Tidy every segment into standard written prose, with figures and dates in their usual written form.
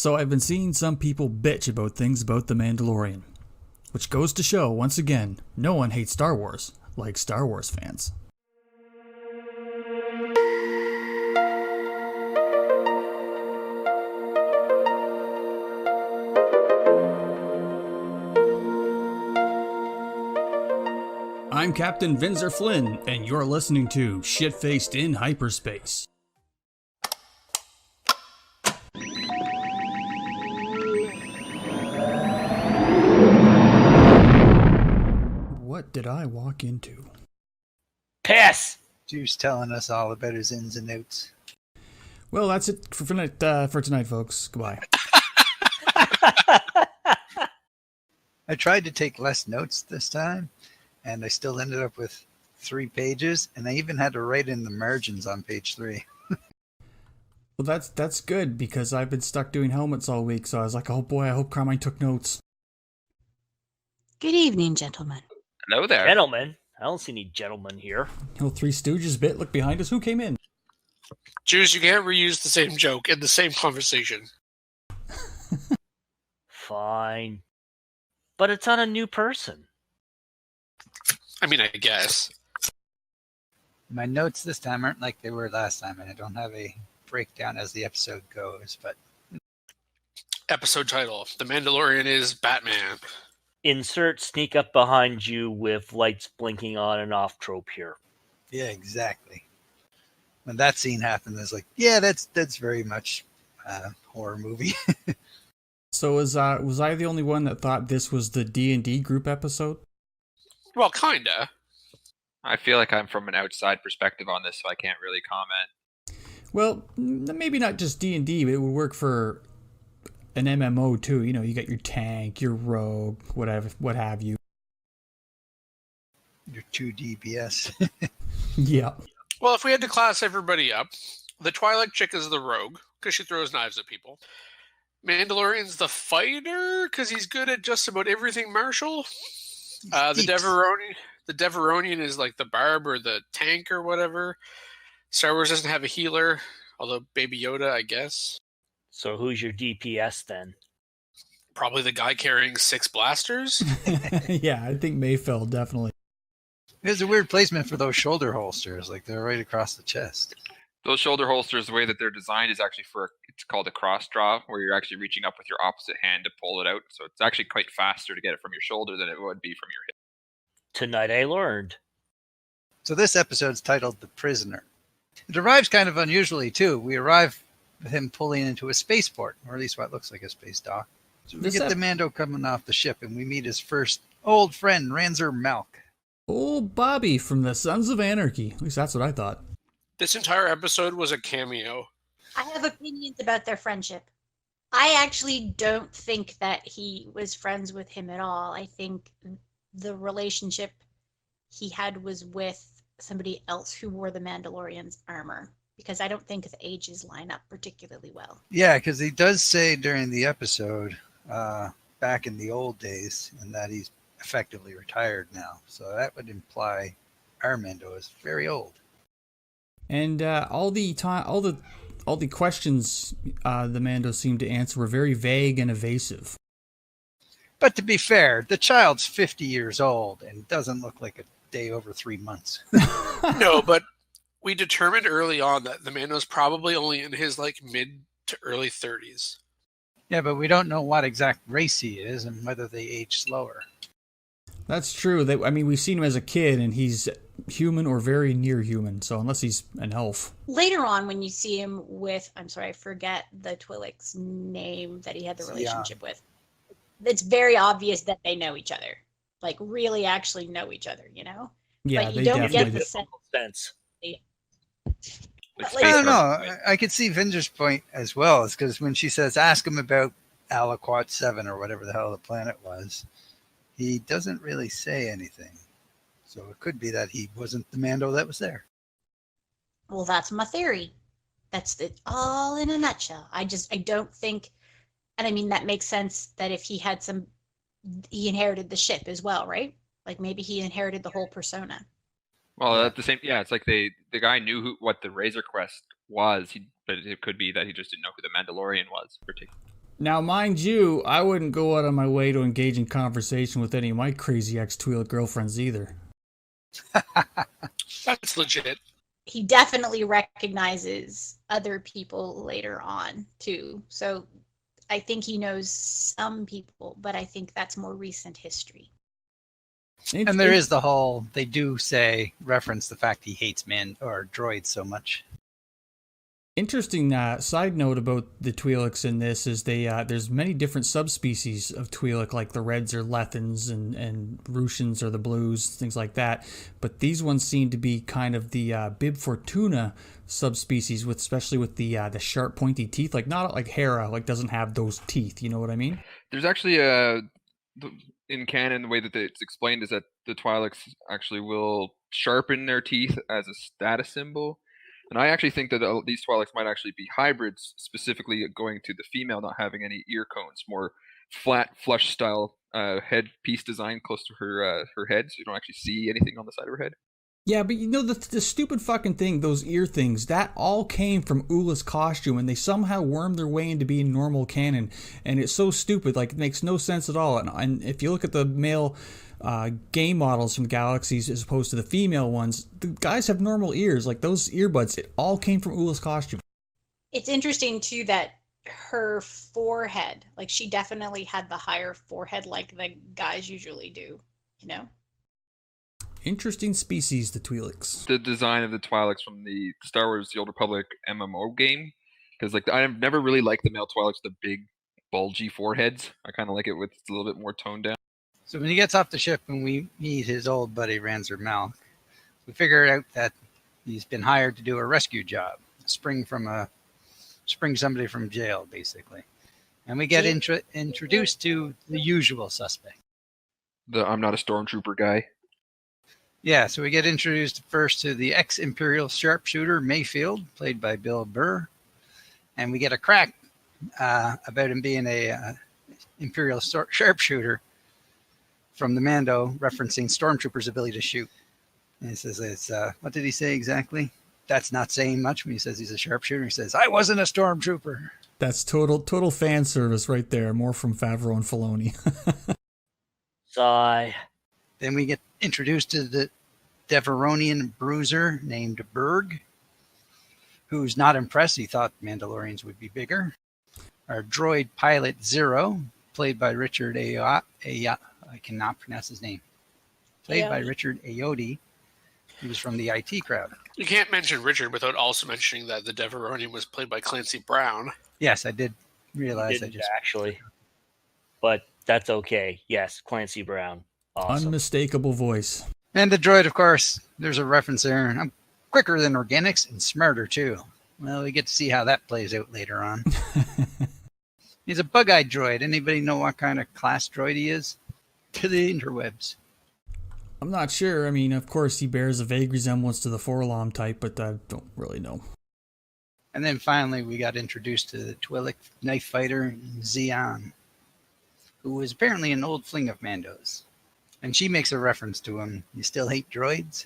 So I've been seeing some people bitch about things about The Mandalorian. Which goes to show, once again, no one hates Star Wars like Star Wars fans. I'm Captain VinzerFlinn, and you're listening to Shitfaced in Hyperspace. What did I walk into? Piss! Drew's telling us all about his ins and outs. Well, that's it for tonight, folks. Goodbye. I tried to take less notes this time, and I still ended up with 3 pages, and I even had to write in the margins on page 3. Well, that's good, because I've been stuck doing helmets all week, so I was like, oh boy, I hope Carmine took notes. Good evening, gentlemen. Hello there. Gentlemen. I don't see any gentlemen here. You know, Three Stooges bit, look behind us, who came in? Jews, you can't reuse the same joke in the same conversation. Fine. But it's on a new person. I mean, I guess. My notes this time aren't like they were last time, and I don't have a breakdown as the episode goes, but... Episode title, The Mandalorian is Batman. Insert sneak up behind you with lights blinking on and off trope here. Yeah, exactly. When that scene happened, I was like, yeah, that's very much a horror movie. So was I the only one that thought this was the D&D group episode? Well, kinda. I feel like I'm from an outside perspective on this, so I can't really comment. Well, maybe not just D&D, but it would work for an MMO too. You know, you got your tank, your rogue, whatever, what have you. Your 2 DPS. Yeah. Well, if we had to class everybody up, the Twilight chick is the rogue, because she throws knives at people. Mandalorian's the fighter, because he's good at just about everything martial. The Deveronian is like the barb or the tank or whatever. Star Wars doesn't have a healer, although Baby Yoda, I guess. So who's your DPS then? Probably the guy carrying 6 blasters. Yeah, I think Mayfeld, definitely. There's a weird placement for those shoulder holsters, like they're right across the chest. Those shoulder holsters, the way that they're designed is actually it's called a cross draw, where you're actually reaching up with your opposite hand to pull it out. So it's actually quite faster to get it from your shoulder than it would be from your hip. Tonight I learned. So this episode's titled The Prisoner. It arrives kind of unusually, too. We arrive with him pulling into a spaceport, or at least what looks like a space dock. So we get the Mando coming off the ship, and we meet his first old friend, Ranzer Malk. Old Bobby from the Sons of Anarchy. At least that's what I thought. This entire episode was a cameo. I have opinions about their friendship. I actually don't think that he was friends with him at all. I think the relationship he had was with somebody else who wore the Mandalorian's armor, because I don't think the ages line up particularly well. Yeah, because he does say during the episode, back in the old days, and that he's effectively retired now. So that would imply our Mando is very old. And all the questions the Mando seemed to answer were very vague and evasive. But to be fair, the child's 50 years old and doesn't look like a day over 3 months. No, but we determined early on that the Mando's probably only in his mid to early 30s. Yeah, but we don't know what exact race he is and whether they age slower. That's true. We've seen him as a kid, and he's human or very near human, so unless he's an elf. Later on, when you see him with, I'm sorry, I forget the Twi'lek's name that he had the relationship with, it's very obvious that they know each other. Like, really actually know each other, you know? Yeah, but you don't get the sense. I don't know. I could see Vinder's point as well, is because when she says, ask him about Aliquot 7 or whatever the hell the planet was, he doesn't really say anything. So it could be that he wasn't the Mando that was there. Well, that's my theory. That's it all in a nutshell. I don't think, and I mean, that makes sense that if he had he inherited the ship as well, right? Like maybe he inherited the whole persona. Well, at the same, it's like the guy knew what the Razor Quest was, but it could be that he just didn't know who the Mandalorian was. Now, mind you, I wouldn't go out of my way to engage in conversation with any of my crazy ex-Twi'lek girlfriends either. That's legit. He definitely recognizes other people later on, too. So I think he knows some people, but I think that's more recent history. And there is the whole, they do reference the fact he hates men or droids so much. Interesting side note about the Twi'leks in this is there's many different subspecies of Twi'lek, like the Reds are Lethans and Russians are the Blues, things like that. But these ones seem to be kind of the Bib Fortuna subspecies, especially with the sharp, pointy teeth. Like not like Hera, like doesn't have those teeth. You know what I mean? There's actually in canon, the way that it's explained is that the Twi'leks actually will sharpen their teeth as a status symbol. And I actually think that these Twi'leks might actually be hybrids, specifically going to the female not having any ear cones, more flat, flush style headpiece design close to her head, so you don't actually see anything on the side of her head. Yeah, but you know, the stupid fucking thing, those ear things, that all came from Ula's costume, and they somehow wormed their way into being normal canon, and it's so stupid, like, it makes no sense at all. And if you look at the male game models from Galaxies as opposed to the female ones, the guys have normal ears, like those earbuds, it all came from Ula's costume. It's interesting, too, that her forehead, like, she definitely had the higher forehead like the guys usually do, you know? Interesting species, the Twi'leks. The design of the Twi'leks from the Star Wars The Old Republic MMO game, because like I've never really liked the male Twi'leks with the big, bulgy foreheads. I kind of like it with a little bit more toned down. So when he gets off the ship and we meet his old buddy Ranzer Malk, we figure out that he's been hired to do a rescue job, spring somebody from jail, basically. And we get introduced to the usual suspect. The I'm not a stormtrooper guy. Yeah, so we get introduced first to the ex-Imperial sharpshooter Mayfield, played by Bill Burr. And we get a crack about him being a Imperial sharpshooter from the Mando, referencing Stormtrooper's ability to shoot. And he says, what did he say exactly? That's not saying much when he says he's a sharpshooter. He says, I wasn't a Stormtrooper. That's total fan service right there, more from Favreau and Filoni. Sigh. Then we get introduced to the Devaronian bruiser named Berg, who's not impressed. He thought Mandalorians would be bigger. Our droid pilot Zero, played by Richard I cannot pronounce his name. Played by Richard Ayoade. He was from the IT crowd. You can't mention Richard without also mentioning that the Devaronian was played by Clancy Brown. Yes, I did realize. Actually, but that's okay. Yes, Clancy Brown. Awesome. Unmistakable voice. And the droid, of course, there's a reference there. I'm quicker than organics and smarter, too. Well, we get to see how that plays out later on. He's a bug-eyed droid. Anybody know what kind of class droid he is? To the interwebs. I'm not sure. I mean, of course, he bears a vague resemblance to the Forlom type, but I don't really know. And then finally, we got introduced to the Twi'lek knife fighter, Xi'an, who was apparently an old fling of Mando's. And she makes a reference to him. You still hate droids?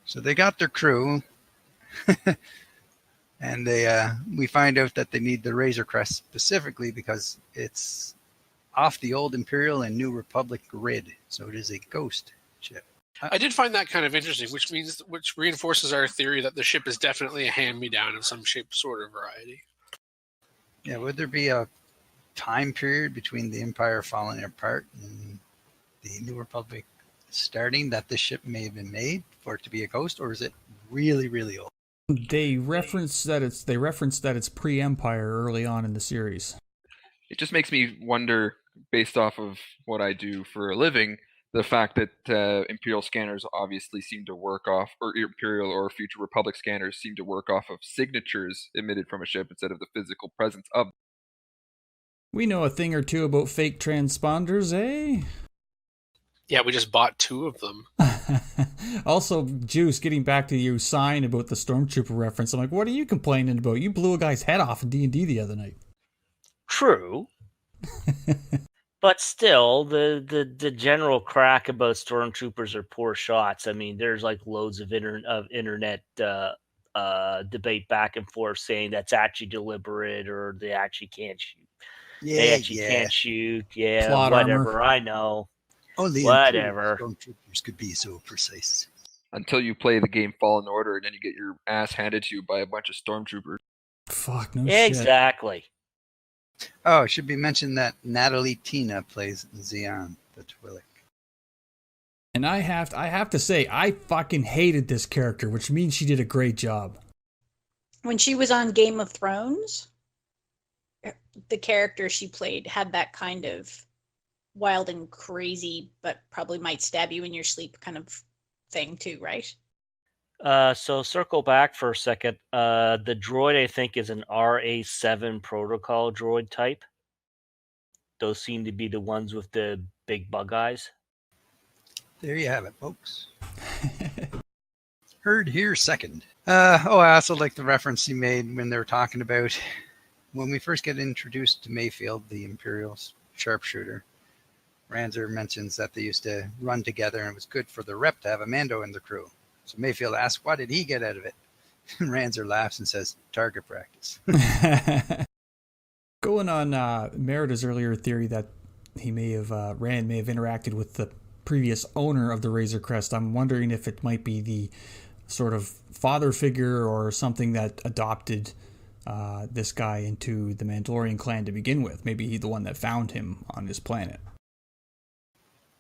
So they got their crew. And we find out that they need the Razor Crest specifically because it's off the old Imperial and New Republic grid. So it is a ghost ship. I did find that kind of interesting, which reinforces our theory that the ship is definitely a hand-me-down of some shape, sort, or variety. Yeah, would there be a time period between the Empire falling apart and the New Republic starting that this ship may have been made for it to be a ghost, or is it really, really old? They reference that it's pre-Empire early on in the series. It just makes me wonder, based off of what I do for a living, the fact that Imperial scanners obviously seem to work off, or Imperial or Future Republic scanners seem to work off of signatures emitted from a ship instead of the physical presence of. We know a thing or two about fake transponders, eh? Yeah, we just bought 2 of them. Also, Juice, getting back to your sign about the Stormtrooper reference, I'm like, what are you complaining about? You blew a guy's head off in D&D the other night. True. But still, the general crack about Stormtroopers are poor shots. I mean, there's like loads of internet debate back and forth saying that's actually deliberate or they actually can't shoot. They actually can't shoot. Yeah, Plot whatever. armor. I know. Only Whatever. stormtroopers could be so precise. Until you play the game Fallen Order, and then you get your ass handed to you by a bunch of stormtroopers. Fuck, no shit. Exactly. Oh, it should be mentioned that Natalie Tina plays Xian, the Twi'lek. And I have to say, I fucking hated this character, which means she did a great job. When she was on Game of Thrones, the character she played had that kind of wild and crazy, but probably might stab you in your sleep kind of thing too, right? So circle back for a second. The droid, I think, is an RA7 protocol droid type. Those seem to be the ones with the big bug eyes. There you have it, folks. Heard here second. I also like the reference he made when they were talking about when we first get introduced to Mayfield, the Imperial sharpshooter. Ranzer mentions that they used to run together and it was good for the rep to have a Mando in the crew. So Mayfield asks, what did he get out of it? And Ranzer laughs and says, target practice. Going on Merida's earlier theory that Rand may have interacted with the previous owner of the Razor Crest, I'm wondering if it might be the sort of father figure or something that adopted this guy into the Mandalorian clan to begin with. Maybe he's the one that found him on this planet.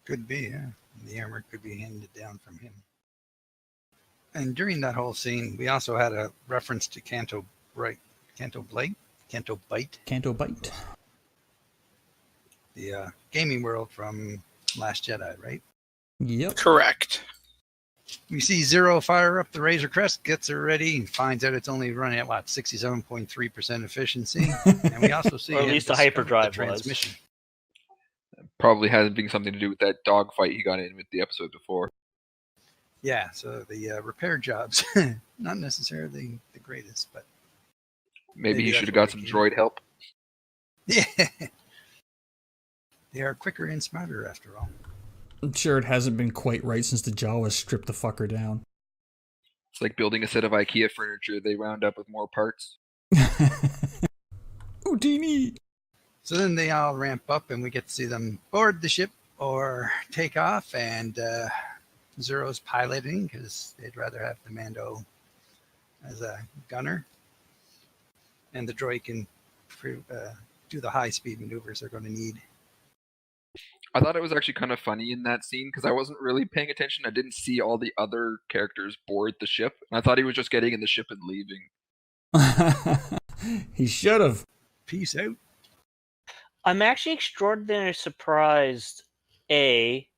Could be, yeah. The armor could be handed down from him. And during that whole scene, we also had a reference to Canto Bite. The gaming world from Last Jedi, right? Yep. Correct. We see Zero fire up the Razor Crest, gets her ready, and finds out it's only running at 67.3% efficiency. And we also see or at least the hyperdrive transmission. Probably had something to do with that dog fight he got in with the episode before. Yeah, so the repair jobs, not necessarily the greatest, but maybe he should have got some droid help. Yeah. They are quicker and smarter after all. I'm sure it hasn't been quite right since the Jawas stripped the fucker down. It's like building a set of IKEA furniture. They round up with more parts. Houdini! So then they all ramp up and we get to see them board the ship or take off, and Zero's piloting because they'd rather have the Mando as a gunner. And the droid can do the high-speed maneuvers they're going to need. I thought it was actually kind of funny in that scene because I wasn't really paying attention. I didn't see all the other characters board the ship. And I thought he was just getting in the ship and leaving. He should have. Peace out. I'm actually extraordinarily surprised, A,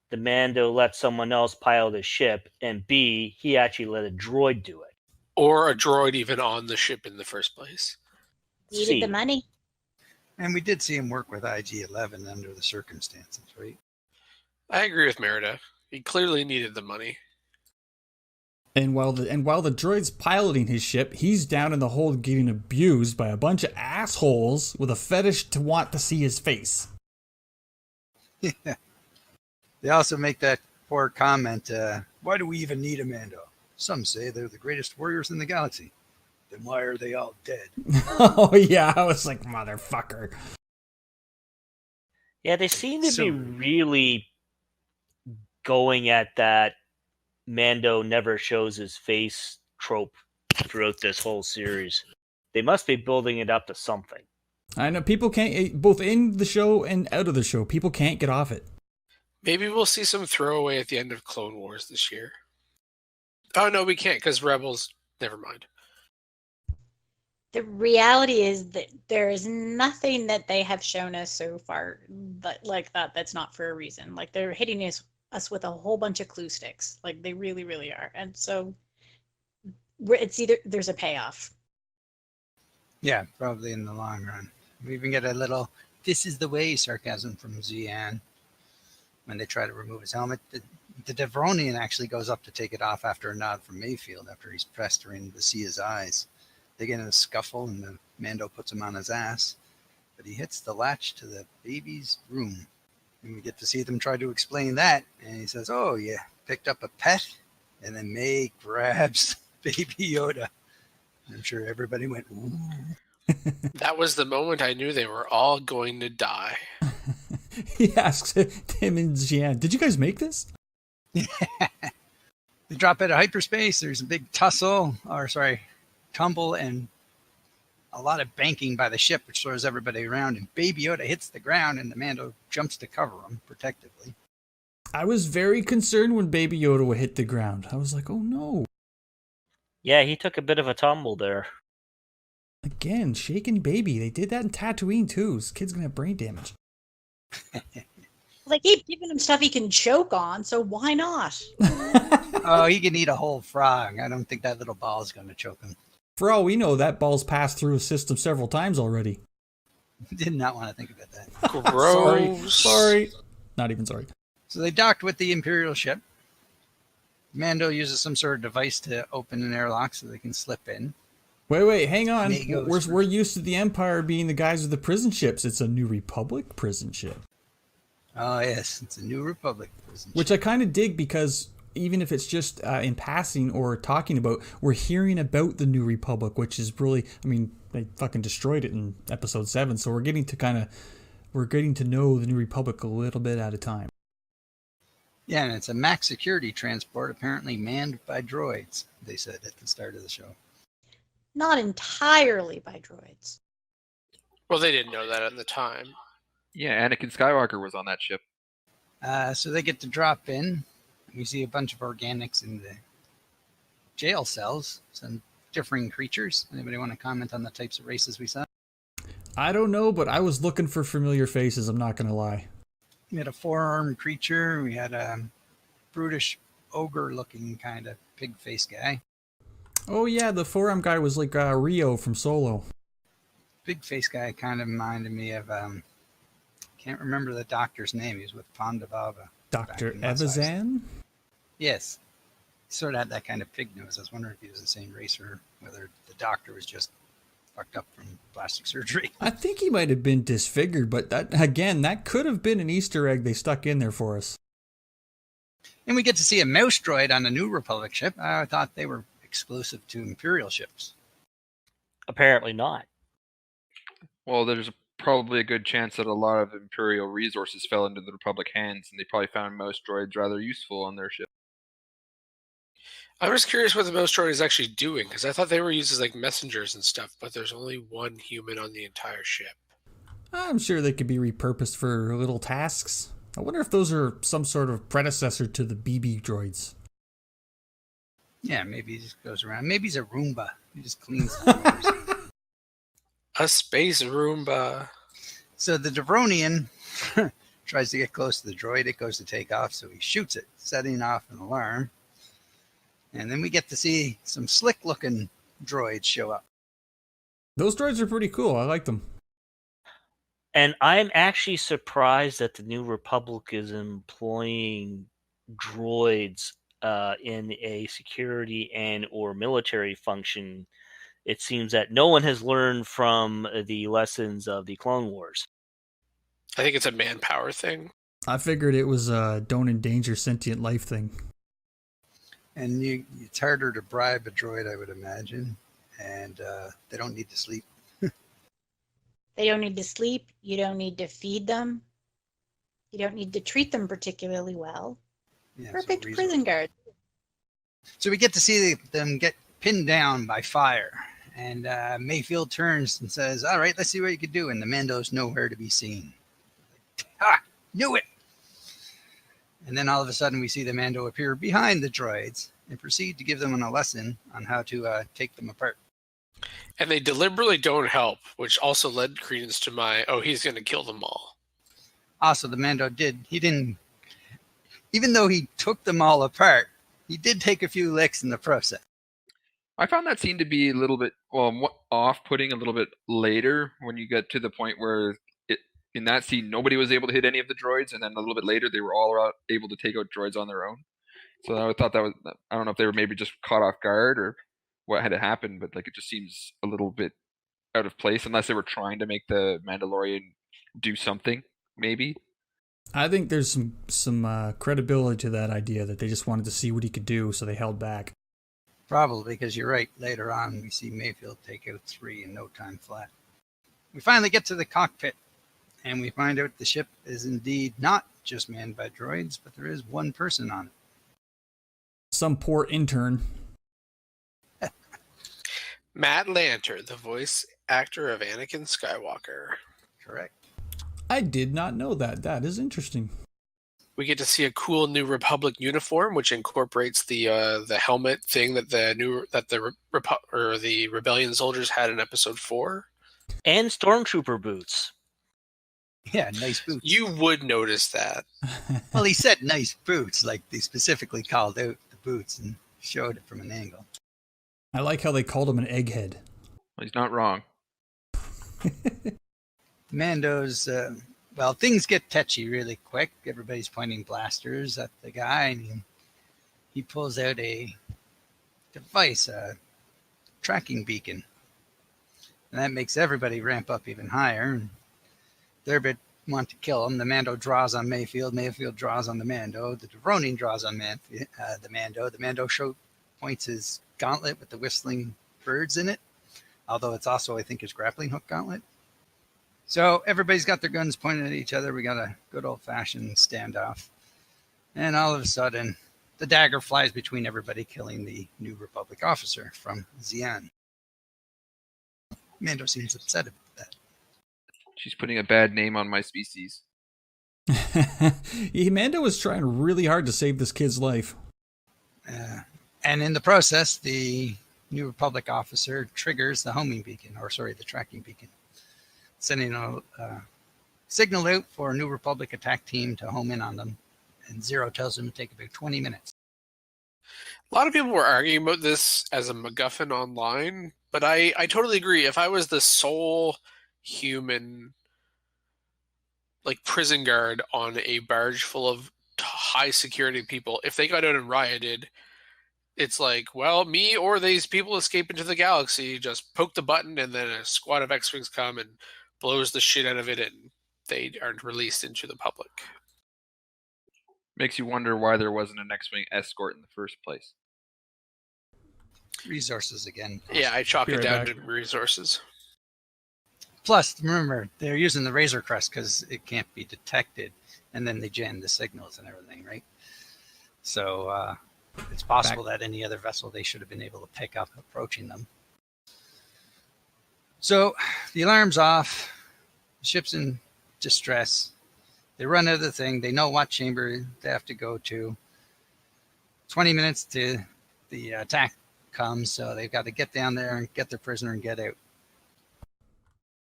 the Mando let someone else pilot a ship, and B, he actually let a droid do it. Or a droid even on the ship in the first place. Needed the money. And we did see him work with IG-11 under the circumstances, right? I agree with Merida. He clearly needed the money. And while the droid's piloting his ship, he's down in the hold getting abused by a bunch of assholes with a fetish to want to see his face. Yeah. They also make that poor comment, why do we even need a Mando? Some say they're the greatest warriors in the galaxy. Then why are they all dead? Oh yeah, I was like, motherfucker. Yeah, they seem to be really going at that Mando never shows his face trope throughout this whole series. They must be building it up to something. I know people can't, both in the show and out of the show, people can't get off it. Maybe we'll see some throwaway at the end of Clone Wars this year. Oh, no, we can't because Rebels, never mind. The reality is that there is nothing that they have shown us so far that like that's not for a reason. Like they're hitting us with a whole bunch of clue sticks. Like they really, really are. And so it's either there's a payoff. Yeah, probably in the long run. We even get a little, this is the way sarcasm from Xian when they try to remove his helmet. The Devronian actually goes up to take it off after a nod from Mayfield after he's pressed her in to see his eyes. They get in a scuffle and the Mando puts him on his ass, but he hits the latch to the baby's room. And we get to see them try to explain that. And he says, oh, yeah, picked up a pet. And then May grabs baby Yoda. I'm sure everybody went, ooh. That was the moment I knew they were all going to die. He asks him and Jian, "Did you guys make this?" They drop out of hyperspace. There's a big tumble, and a lot of banking by the ship, which throws everybody around. And Baby Yoda hits the ground, and the Mando jumps to cover him protectively. I was very concerned when Baby Yoda would hit the ground. I was like, "Oh no!" Yeah, he took a bit of a tumble there. Again, shaken baby. They did that in Tatooine too. This kid's gonna have brain damage. They keep giving him stuff he can choke on, so why not? Oh, he can eat a whole frog. I don't think that little ball is going to choke him. For all we know, that ball's passed through his system several times already. Did not want to think about that. Sorry. Not even sorry. So they docked with the Imperial ship. Mando uses some sort of device to open an airlock so they can slip in. Wait, hang on. Magos We're used to the Empire being the guys with the prison ships. It's a New Republic prison ship. Oh, yes. It's a New Republic prison Which ship. I kind of dig because even if it's just in passing or talking about, we're hearing about the New Republic, which is really, I mean, they fucking destroyed it in Episode 7, so we're getting to know the New Republic a little bit at a time. Yeah, and it's a max security transport, apparently manned by droids, they said at the start of the show. Not entirely by droids. Well, they didn't know that at the time. Yeah, Anakin Skywalker was on that ship. So they get to drop in. We see a bunch of organics in the jail cells, some differing creatures. Anybody want to comment on the types of races we saw? I don't know, but I was looking for familiar faces, I'm not going to lie. We had a four-armed creature. We had a brutish ogre-looking kind of pig-faced guy. Oh yeah, the forearm guy was like Rio from Solo. Pig-faced guy kind of reminded me of, can't remember the doctor's name. He was with Ponda Baba. Dr. Evazan? Yes. He sort of had that kind of pig nose. I was wondering if he was the same race or whether the doctor was just fucked up from plastic surgery. I think he might have been disfigured, but that could have been an Easter egg they stuck in there for us. And we get to see a mouse droid on a New Republic ship. I thought they were exclusive to Imperial ships. Apparently not. Well, there's probably a good chance that a lot of Imperial resources fell into the Republic hands, and they probably found mouse droids rather useful on their ship. I was curious what the mouse droid is actually doing, because I thought they were used as like messengers and stuff, but there's only one human on the entire ship. I'm sure they could be repurposed for little tasks. I wonder if those are some sort of predecessor to the BB droids. Yeah, maybe he just goes around. Maybe he's a Roomba. He just cleans the rooms. A space Roomba. So the Devronian tries to get close to the droid. It goes to take off, so he shoots it, setting off an alarm. And then we get to see some slick-looking droids show up. Those droids are pretty cool. I like them. And I'm actually surprised that the New Republic is employing droids in a security and or military function. It seems that no one has learned from the lessons of the Clone Wars. I think it's a manpower thing. I figured it was a don't endanger sentient life thing. And it's harder to bribe a droid, I would imagine. And they don't need to sleep. They don't need to sleep. You don't need to feed them. You don't need to treat them particularly well. Yeah, Perfect so prison guard. So we get to see them get pinned down by fire. And Mayfield turns and says, all right, let's see what you can do. And the Mando's nowhere to be seen. Ha! Knew it! And then all of a sudden we see the Mando appear behind the droids and proceed to give them a lesson on how to take them apart. And they deliberately don't help, which also led credence to my, he's going to kill them all. Also, the Mando even though he took them all apart, he did take a few licks in the process. I found that scene to be a little bit, off-putting a little bit later when you get to the point where in that scene, nobody was able to hit any of the droids, and then a little bit later, they were all able to take out droids on their own. So I thought that was, I don't know if they were maybe just caught off guard or what had happened, but like it just seems a little bit out of place, unless they were trying to make the Mandalorian do something, maybe. I think there's some credibility to that idea that they just wanted to see what he could do, so they held back. Probably, because you're right. Later on, we see Mayfield take out 3 in no time flat. We finally get to the cockpit, and we find out the ship is indeed not just manned by droids, but there is one person on it. Some poor intern. Matt Lanter, the voice actor of Anakin Skywalker. Correct. I did not know that. That is interesting. We get to see a cool New Republic uniform, which incorporates the helmet thing that the Rebellion soldiers had in Episode 4, And stormtrooper boots. Yeah, nice boots. You would notice that. Well, he said nice boots, like they specifically called out the boots and showed it from an angle. I like how they called him an egghead. Well, he's not wrong. Mando's, well, things get touchy really quick. Everybody's pointing blasters at the guy, and he pulls out a device, a tracking beacon. And that makes everybody ramp up even higher. And they're want to kill him. The Mando draws on Mayfield. Mayfield draws on the Mando. The Devronin draws on the Mando. The Mando points his gauntlet with the whistling birds in it, although it's also, I think, his grappling hook gauntlet. So everybody's got their guns pointed at each other. We got a good old-fashioned standoff. And all of a sudden, the dagger flies between everybody, killing the New Republic officer from Xi'an. Mando seems upset about that. She's putting a bad name on my species. Mando was trying really hard to save this kid's life. And in the process, the New Republic officer triggers the homing beacon, the tracking beacon, sending a signal out for a New Republic attack team to home in on them. And Zero tells them to take about 20 minutes. A lot of people were arguing about this as a MacGuffin online, but I totally agree. If I was the sole human, like, prison guard on a barge full of high security people, if they got out and rioted, it's like, well, me or these people escape into the galaxy, just poke the button, and then a squad of X-Wings come and blows the shit out of it, and they aren't released into the public. Makes you wonder why there wasn't an X-Wing escort in the first place. Resources again. Yeah, I chalk Be it right down back. to resources. Plus, remember, they're using the Razor Crest because it can't be detected, and then they jam the signals and everything, right? So it's possible that any other vessel they should have been able to pick up approaching them. So the alarm's off. The ship's in distress. They run out of the thing. They know what chamber they have to go to. 20 minutes to the attack comes, so they've got to get down there and get their prisoner and get out.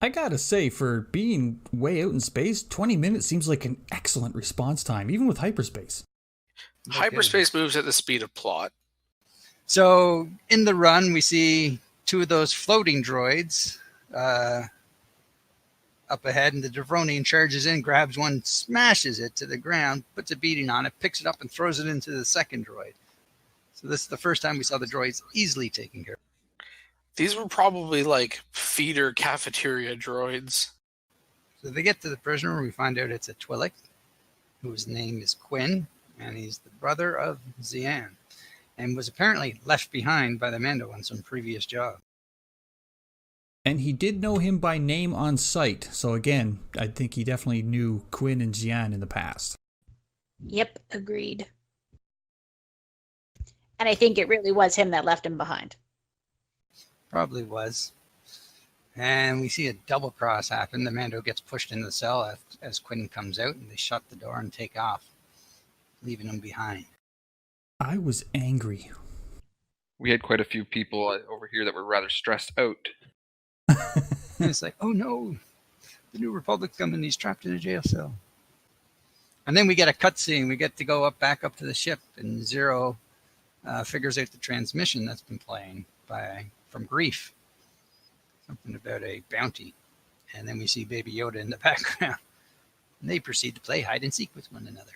I gotta say, for being way out in space, 20 minutes seems like an excellent response time, even with hyperspace. Hyperspace moves at the speed of plot. So in the run, we see 2 of those floating droids up ahead, and the Devronian charges in, grabs one, smashes it to the ground, puts a beating on it, picks it up, and throws it into the second droid. So this is the first time we saw the droids easily taken care of. These were probably like feeder cafeteria droids. So they get to the prisoner. We find out it's a Twi'lek, whose name is Quinn, and he's the brother of Xi'an, and was apparently left behind by the Mando on some previous job. And he did know him by name on sight, so again, I think he definitely knew Quinn and Xi'an in the past. Yep, agreed. And I think it really was him that left him behind. Probably was. And we see a double cross happen. The Mando gets pushed in the cell as Quinn comes out, and they shut the door and take off, leaving him behind. I was angry. We had quite a few people over here that were rather stressed out. And it's like, oh no, the New Republic's coming. He's trapped in a jail cell. And then we get a cutscene. We get to go back up to the ship, and Zero figures out the transmission that's been playing from Grief. Something about a bounty. And then we see Baby Yoda in the background. And they proceed to play hide and seek with one another.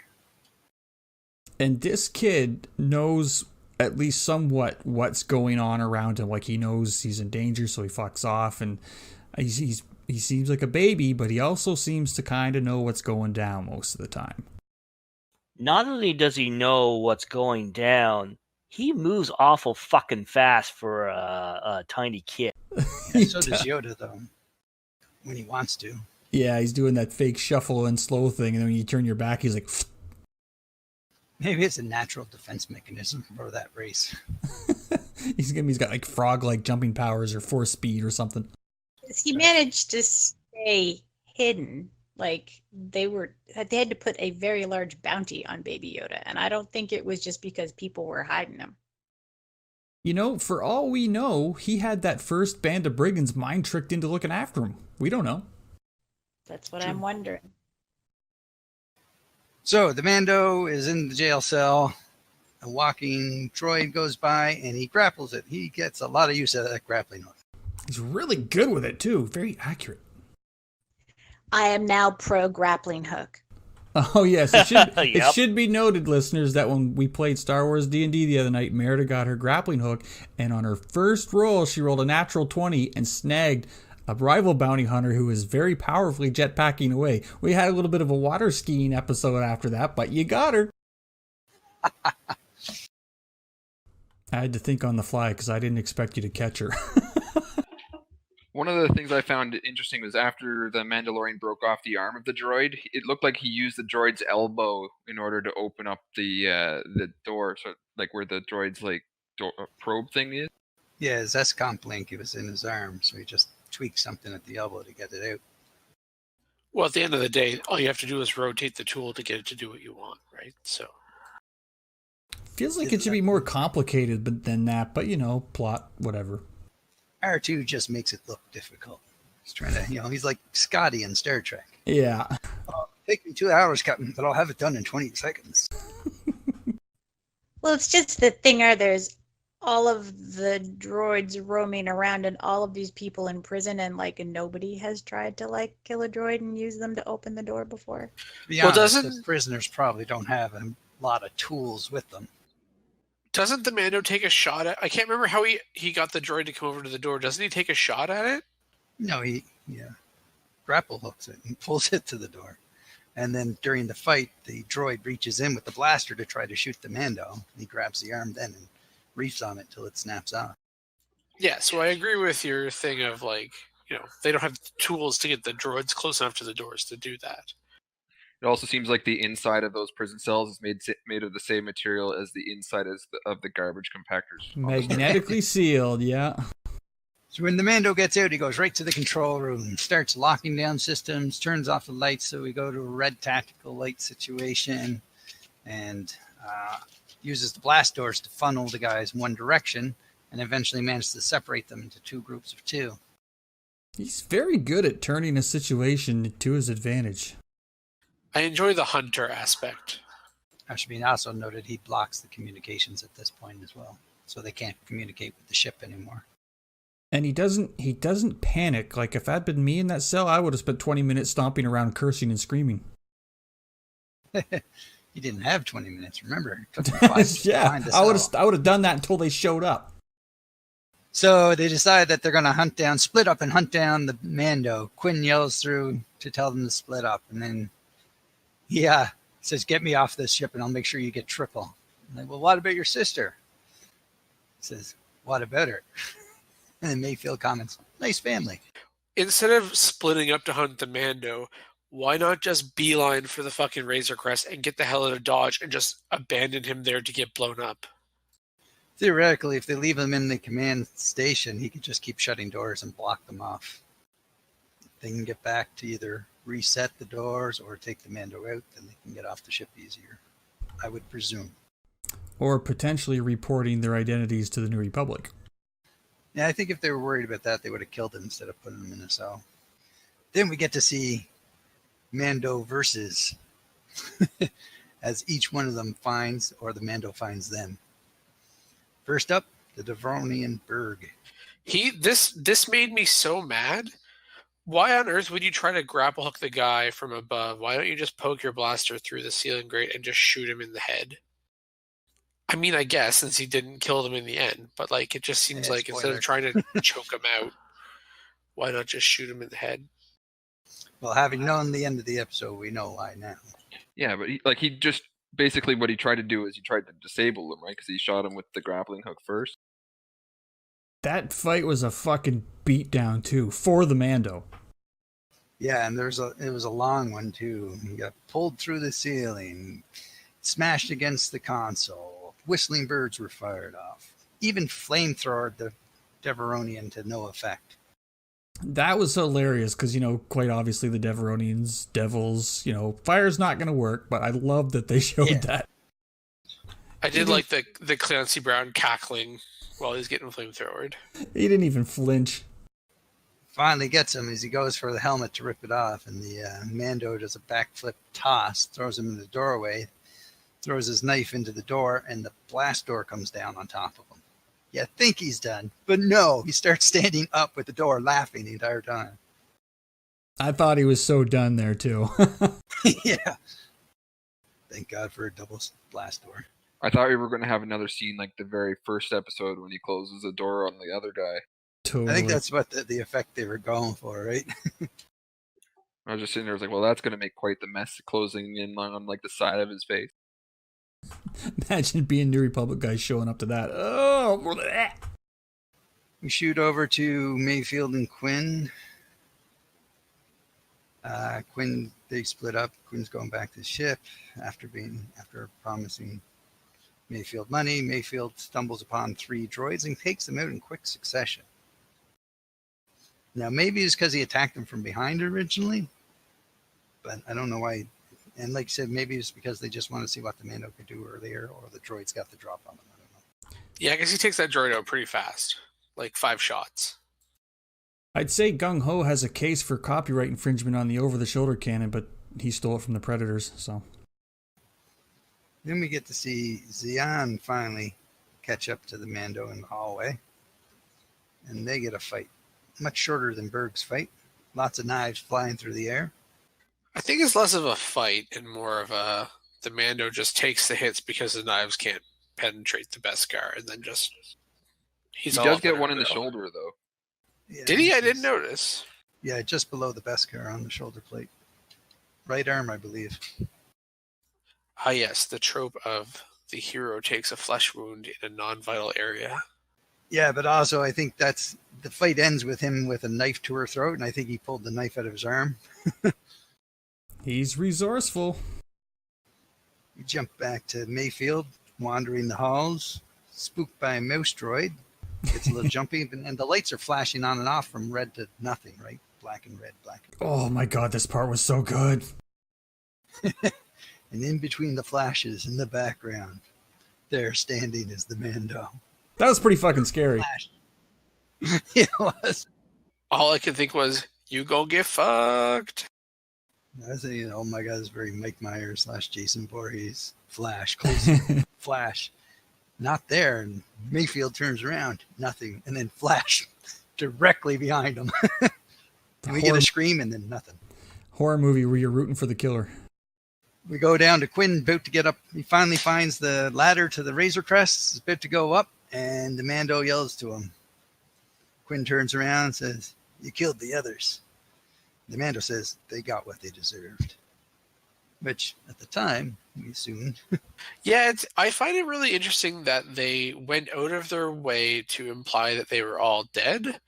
And this kid knows at least somewhat what's going on around him. Like, he knows he's in danger, so he fucks off. And he seems like a baby, but he also seems to kind of know what's going down most of the time. Not only does he know what's going down, He moves awful fucking fast for a tiny kid. Yeah, so does Yoda, though, when he wants to. Yeah, he's doing that fake shuffle and slow thing, and then when you turn your back, he's like... Maybe it's a natural defense mechanism for that race. he's got like frog-like jumping powers or force speed or something. He managed to stay hidden. Like they had to put a very large bounty on Baby Yoda, and I don't think it was just because people were hiding him. You know, for all we know, he had that first band of brigands mind tricked into looking after him. We don't know. That's what I'm wondering. So the Mando is in the jail cell. A walking droid goes by and he grapples it. He gets a lot of use of that grappling hook. He's really good with it, too. Very accurate. I am now pro grappling hook. Oh, yes. It should be noted, listeners, that when we played Star Wars D&D the other night, Merida got her grappling hook, and on her first roll, she rolled a natural 20 and snagged a rival bounty hunter who was very powerfully jetpacking away. We had a little bit of a water skiing episode after that, but you got her. I had to think on the fly because I didn't expect you to catch her. One of the things I found interesting was after the Mandalorian broke off the arm of the droid, it looked like he used the droid's elbow in order to open up the door, so like where the droid's like probe thing is. Yeah, his S-comp link, it was in his arm, so he just tweaked something at the elbow to get it out. Well, at the end of the day, all you have to do is rotate the tool to get it to do what you want, right? So feels like it should be more complicated than that, but plot, whatever. R2 just makes it look difficult. He's trying to, he's like Scotty in Star Trek. Yeah. Take me 2 hours, Captain, but I'll have it done in 20 seconds. Well, it's just the thing there's all of the droids roaming around and all of these people in prison, and nobody has tried to kill a droid and use them to open the door before. To be honest, the prisoners probably don't have a lot of tools with them. Doesn't the Mando take a shot at... I can't remember how he got the droid to come over to the door. Doesn't he take a shot at it? No, he grapple hooks it and pulls it to the door. And then during the fight, the droid reaches in with the blaster to try to shoot the Mando. He grabs the arm then and reefs on it till it snaps off. Yeah, so I agree with your thing of they don't have tools to get the droids close enough to the doors to do that. It also seems like the inside of those prison cells is made of the same material as the inside of the garbage compactors. Magnetically sealed, yeah. So when the Mando gets out, he goes right to the control room, starts locking down systems, turns off the lights, so we go to a red tactical light situation, and uses the blast doors to funnel the guys in one direction, and eventually manages to separate them into 2 groups of 2. He's very good at turning a situation to his advantage. I enjoy the hunter aspect. I should be also noted he blocks the communications at this point as well, so they can't communicate with the ship anymore. And he doesn't panic. Like if that'd been me in that cell, I would have spent 20 minutes stomping around, cursing and screaming. He didn't have 20 minutes. Remember, it took him 5 yeah, to find the cell. I would have done that until they showed up. So they decide that they're going to split up and hunt down the Mando. Quinn yells through to tell them to split up, and then says, "Get me off this ship, and I'll make sure you get triple." I'm like, well, what about your sister? He says, "What about her?" And then Mayfield comments, "Nice family." Instead of splitting up to hunt the Mando, why not just beeline for the fucking Razor Crest and get the hell out of Dodge and just abandon him there to get blown up? Theoretically, if they leave him in the command station, he could just keep shutting doors and block them off. They can get back to either reset the doors or take the Mando out, then they can get off the ship easier, I would presume. Or potentially reporting their identities to the New Republic. Yeah, I think if they were worried about that, they would have killed him instead of putting him in a cell. Then we get to see Mando versus as each one of them finds, or the Mando finds them. First up, the Devronian Berg. This made me so mad. Why on earth would you try to grapple hook the guy from above? Why don't you just poke your blaster through the ceiling grate and just shoot him in the head? I mean, I guess, since he didn't kill them in the end, but it just seems like spoiler. instead of trying to choke him out, why not just shoot him in the head? Well, having known the end of the episode, we know why now. Yeah, but he just basically what he tried to do is he tried to disable him, right? Because he shot him with the grappling hook first. That fight was a fucking beatdown too for the Mando. Yeah, and it was a long one too. He got pulled through the ceiling, smashed against the console. Whistling birds were fired off. Even flamethrowered the Deveronian to no effect. That was hilarious because, quite obviously the Deveronians, devils, fire's not going to work, but I love that they showed that. I did like the Clancy Brown cackling while he's getting flamethrowered. He didn't even flinch. Finally gets him as he goes for the helmet to rip it off, and the Mando does a backflip toss, throws him in the doorway, throws his knife into the door, and the blast door comes down on top of him. You think he's done, but no, he starts standing up with the door, laughing the entire time. I thought he was so done there too. Yeah. Thank God for a double blast door. I thought we were going to have another scene like the very first episode when he closes the door on the other guy. Totally. I think that's what the effect they were going for, right? I was just sitting there, I was like, well, that's going to make quite the mess closing in on like the side of his face. Imagine being New Republic guys showing up to that. Oh, bleh. We shoot over to Mayfield and Quinn. Quinn, they split up. Quinn's going back to the ship after promising Mayfield money. Mayfield stumbles upon 3 droids and takes them out in quick succession. Now, maybe it's because he attacked them from behind originally, but I don't know why. And like I said, maybe it's because they just want to see what the Mando could do earlier, or the droids got the drop on them. I don't know. Yeah, I guess he takes that droid out pretty fast, like 5 shots. I'd say Gung Ho has a case for copyright infringement on the over-the-shoulder cannon, but he stole it from the Predators, so. Then we get to see Xian finally catch up to the Mando in the hallway, and they get a fight. Much shorter than Berg's fight. Lots of knives flying through the air. I think it's less of a fight and more of the Mando just takes the hits because the knives can't penetrate the Beskar, and then he does get one in the shoulder, though. Yeah, Did he? I didn't notice. Yeah, just below the Beskar on the shoulder plate. Right arm, I believe. Ah, yes, the trope of the hero takes a flesh wound in a non-vital area. Yeah, but also I think the fight ends with him with a knife to her throat, and I think he pulled the knife out of his arm. He's resourceful. We jump back to Mayfield, wandering the halls, spooked by a mouse droid. It's a little jumpy, and the lights are flashing on and off from red to nothing, right? Black and red, black and red. Oh my god, this part was so good. And in between the flashes in the background, there standing is the Mando. That was pretty fucking scary. It was. All I could think was, you go get fucked. I was thinking, oh my god, it's very Mike Myers / Jason Voorhees. Flash, flash. Not there. And Mayfield turns around, nothing. And then flash directly behind him. And we get a scream and then nothing. Horror movie where you're rooting for the killer. We go down to Quinn, about to get up. He finally finds the ladder to the Razor Crest. He's about to go up, and the Mando yells to him. Quinn turns around and says, "You killed the others." The Mando says, "They got what they deserved." Which, at the time, we assumed. Yeah, I find it really interesting that they went out of their way to imply that they were all dead,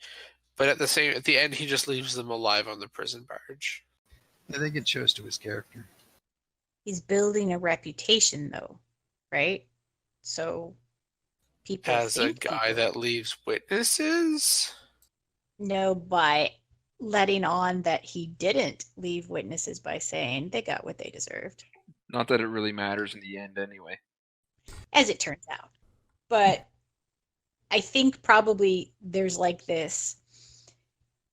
but at the end, he just leaves them alive on the prison barge. I think it shows to his character. He's building a reputation, though, right? So people As a guy that leaves witnesses? No, by letting on that he didn't leave witnesses by saying they got what they deserved. Not that it really matters in the end anyway. As it turns out. But I think probably there's like this,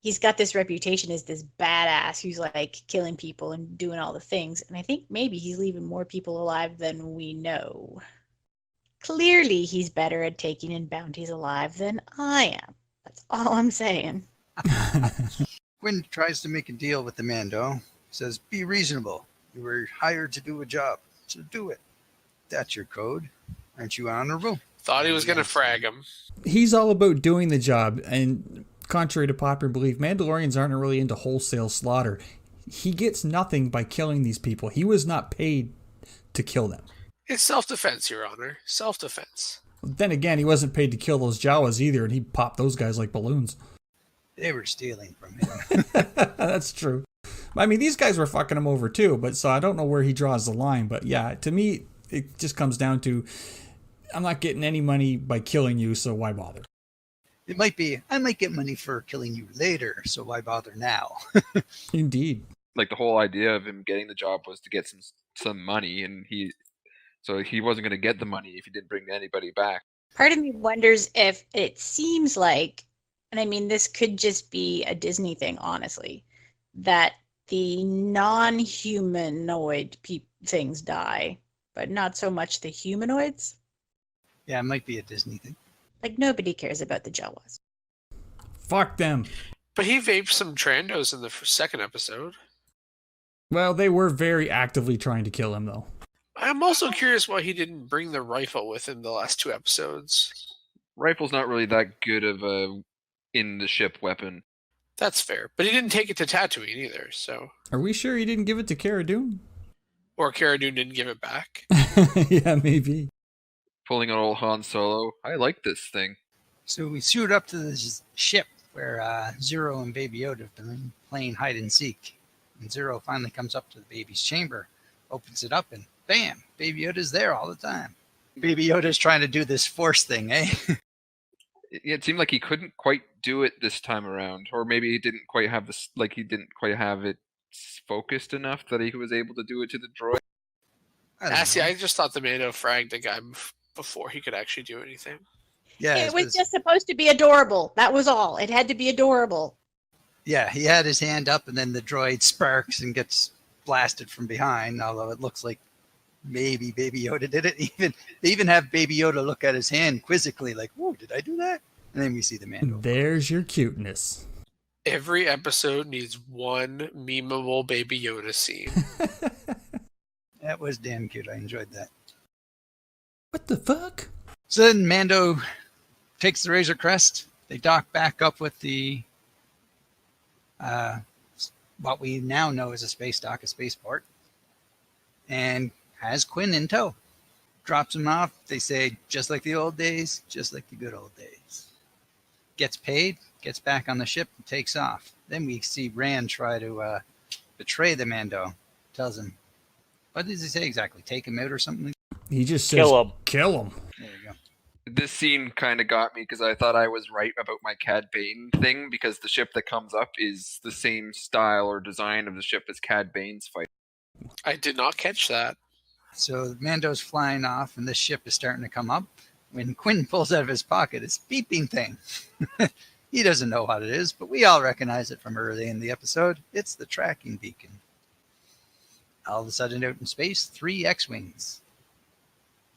he's got this reputation as this badass who's like killing people and doing all the things. And I think maybe he's leaving more people alive than we know. Clearly, he's better at taking in bounties alive than I am. That's all I'm saying. Quinn tries to make a deal with the Mando. Says, "Be reasonable. You were hired to do a job, so do it. That's your code. Aren't you honorable?" Thought he was going to frag him. He's all about doing the job, and contrary to popular belief, Mandalorians aren't really into wholesale slaughter. He gets nothing by killing these people. He was not paid to kill them. It's self-defense, Your Honor. Self-defense. Then again, he wasn't paid to kill those Jawas either, and he popped those guys like balloons. They were stealing from him. That's true. I mean, these guys were fucking him over too, but so I don't know where he draws the line. But yeah, to me, it just comes down to, I'm not getting any money by killing you, so why bother? It might be, I might get money for killing you later, so why bother now? Indeed. Like the whole idea of him getting the job was to get some money, and he wasn't going to get the money if he didn't bring anybody back. Part of me wonders if it seems like, and I mean, this could just be a Disney thing, honestly, that the non-humanoid things die, but not so much the humanoids. Yeah, it might be a Disney thing. Like, nobody cares about the Jawas. Fuck them. But he vaped some Trandos in the second episode. Well, they were very actively trying to kill him, though. I'm also curious why he didn't bring the rifle with him the last 2 episodes. Rifle's not really that good of a in-the-ship weapon. That's fair. But he didn't take it to Tatooine either, so... Are we sure he didn't give it to Cara Dune? Or Cara Dune didn't give it back. Yeah, maybe. Pulling an old Han Solo. I like this thing. So we suit up to this ship where Zero and Baby Yoda have been playing hide and seek. And Zero finally comes up to the baby's chamber, opens it up, and bam, Baby Yoda's there all the time. Baby Yoda's trying to do this force thing, eh? It seemed like he couldn't quite do it this time around, or maybe he didn't quite have this. Like he didn't quite have it focused enough that he was able to do it to the droid. I just thought the Mando fragged the guy before he could actually do anything. Yeah, It was just supposed to be adorable. That was all. It had to be adorable. Yeah, he had his hand up, and then the droid sparks and gets blasted from behind. Although it looks like maybe Baby Yoda did it. They even have Baby Yoda look at his hand quizzically, like, "Whoa, did I do that?" And then we see the Mando. There's your cuteness. Every episode needs one memeable Baby Yoda scene. That was damn cute. I enjoyed that. What the fuck? So then Mando takes the Razor Crest. They dock back up with the what we now know as a space dock, a spaceport, and has Quinn in tow. Drops him off. They say, just like the old days, just like the good old days. Gets paid, gets back on the ship, and takes off. Then we see Rand try to betray the Mando. Tells him, what does he say exactly? Take him out or something? He just says, Kill him. Kill him. There you go. This scene kind of got me because I thought I was right about my Cad Bane thing, because the ship that comes up is the same style or design of the ship as Cad Bane's fight. I did not catch that. So Mando's flying off, and this ship is starting to come up. When Quinn pulls out of his pocket this beeping thing. He doesn't know what it is, but we all recognize it from early in the episode. It's the tracking beacon. All of a sudden, out in space, 3 X-Wings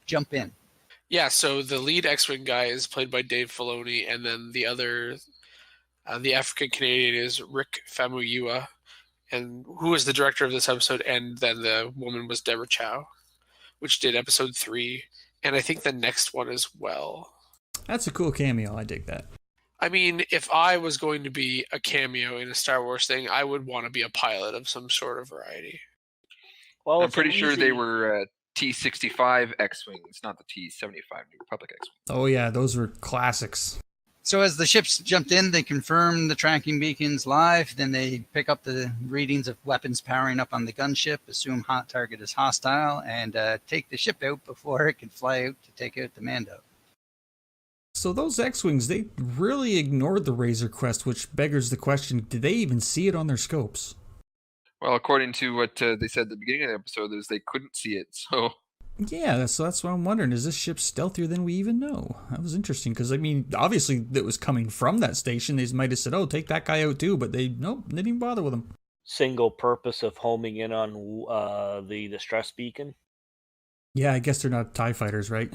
jump in. Yeah, so the lead X-Wing guy is played by Dave Filoni, and then the other, the African-Canadian is Rick Famuyiwa, and who was the director of this episode, and then the woman was Deborah Chow, which did episode 3, and I think the next one as well. That's a cool cameo. I dig that. I mean, if I was going to be a cameo in a Star Wars thing, I would want to be a pilot of some sort of variety. Well, I'm it's pretty an sure easy- they were T-65 X-Wings, not the T-75 New Republic X-Wings. Oh, yeah, those were classics. So as the ships jumped in, they confirm the tracking beacons live. Then they pick up the readings of weapons powering up on the gunship, assume hot target is hostile, and take the ship out before it can fly out to take out the Mando. So those X-Wings, they really ignored the Razor Crest, which beggars the question, did they even see it on their scopes? Well, according to what they said at the beginning of the episode, is they couldn't see it, so... Yeah, that's what I'm wondering. Is this ship stealthier than we even know? That was interesting, because, I mean, obviously it was coming from that station. They might have said, oh, take that guy out too, but they didn't even bother with him. Single purpose of homing in on the distress beacon. Yeah, I guess they're not TIE fighters, right?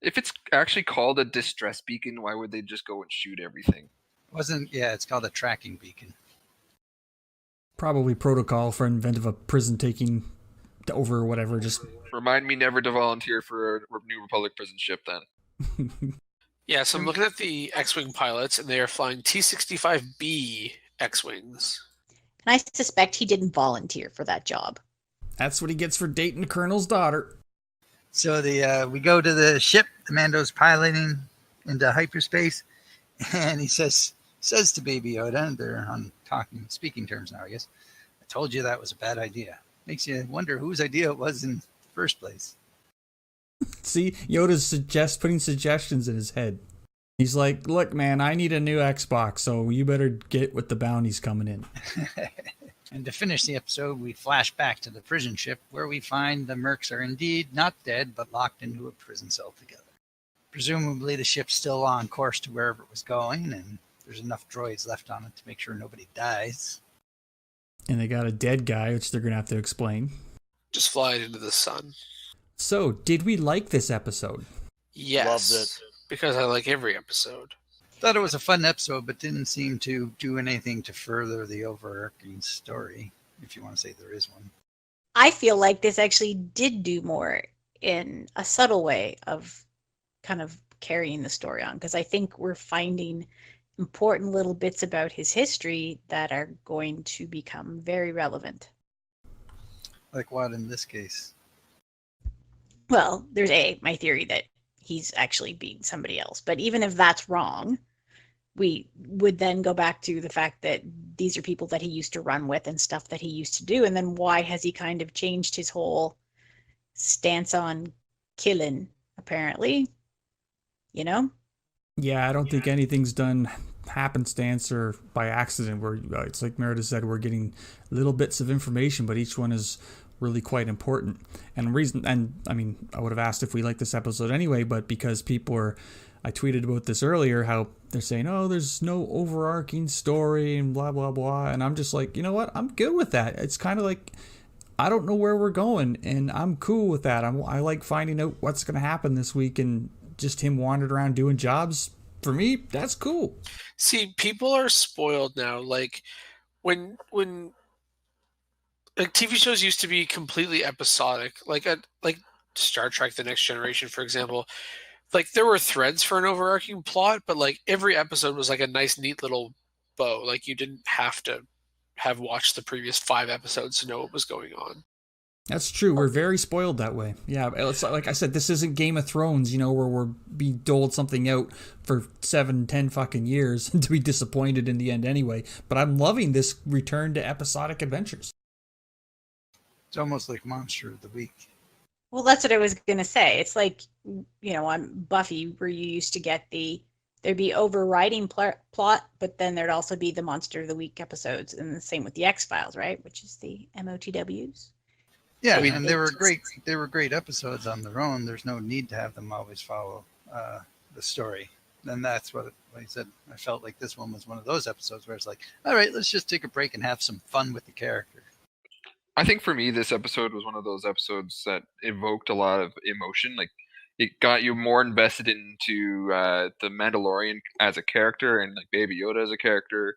If it's actually called a distress beacon, why would they just go and shoot everything? It's called a tracking beacon. Probably protocol for inventive a prison taking over or whatever. Just Remind me never to volunteer for a New Republic prison ship then. Yeah, so I'm looking at the X-Wing pilots, and they are flying T-65B X-Wings. And I suspect he didn't volunteer for that job. That's what he gets for dating the Colonel's daughter. So we go to the ship. The Mando's piloting into hyperspace, and he says to Baby Yoda, they're on speaking terms now, I guess. I told you that was a bad idea. Makes you wonder whose idea it was in the first place. See, Yoda's putting suggestions in his head. He's like, look, man, I need a new Xbox, so you better get with the bounties coming in. And to finish the episode, we flash back to the prison ship where we find the mercs are indeed not dead, but locked into a prison cell together. Presumably the ship's still on course to wherever it was going, and there's enough droids left on it to make sure nobody dies. And they got a dead guy, which they're going to have to explain. Just fly it into the sun. So, did we like this episode? Yes. Loved it. Because I like every episode. Thought it was a fun episode, but didn't seem to do anything to further the overarching story, if you want to say there is one. I feel like this actually did do more in a subtle way of kind of carrying the story on, because I think we're finding important little bits about his history that are going to become very relevant. Like what in this case? Well, there's my theory that he's actually being somebody else. But even if that's wrong, we would then go back to the fact that these are people that he used to run with and stuff that he used to do. And then why has he kind of changed his whole stance on killing, apparently? You know? Yeah, I don't think anything's done happenstance or by accident. It's like Meredith said, we're getting little bits of information, but each one is really quite important. And I mean, I would have asked if we liked this episode anyway, but because I tweeted about this earlier, how they're saying, oh, there's no overarching story and blah, blah, blah. And I'm just like, you know what? I'm good with that. It's kind of like, I don't know where we're going, and I'm cool with that. I like finding out what's going to happen this week, and just him wandering around doing jobs. For me, that's cool. See, people are spoiled now. Like, when like TV shows used to be completely episodic, like Star Trek: The Next Generation, for example. Like, there were threads for an overarching plot, but like every episode was like a nice, neat little bow. Like, you didn't have to have watched the previous 5 episodes to know what was going on. That's true. We're very spoiled that way. Yeah, it's like I said, this isn't Game of Thrones, where we're being doled something out for 7, 10 fucking years and to be disappointed in the end anyway. But I'm loving this return to episodic adventures. It's almost like Monster of the Week. Well, that's what I was going to say. It's like, on Buffy, where you used to get there'd be overriding plot, but then there'd also be the Monster of the Week episodes, and the same with the X-Files, right? Which is the MOTWs. Yeah, and they were great. They were great episodes on their own. There's no need to have them always follow the story. And that's what I said. I felt like this one was one of those episodes where it's like, all right, let's just take a break and have some fun with the character. I think for me, this episode was one of those episodes that evoked a lot of emotion. Like, it got you more invested into the Mandalorian as a character and like Baby Yoda as a character,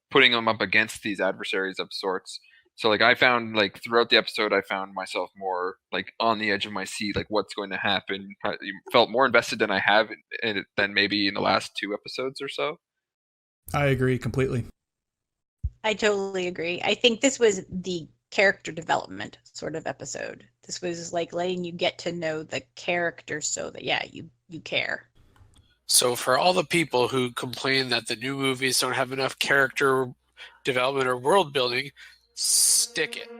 putting them up against these adversaries of sorts. So like I found like throughout the episode, I found myself more like on the edge of my seat, like what's going to happen. I felt more invested than I have in it than maybe in the last 2 episodes or so. I agree completely. I totally agree. I think this was the character development sort of episode. This was like letting you get to know the character so that, you care. So for all the people who complain that the new movies don't have enough character development or world building, stick it.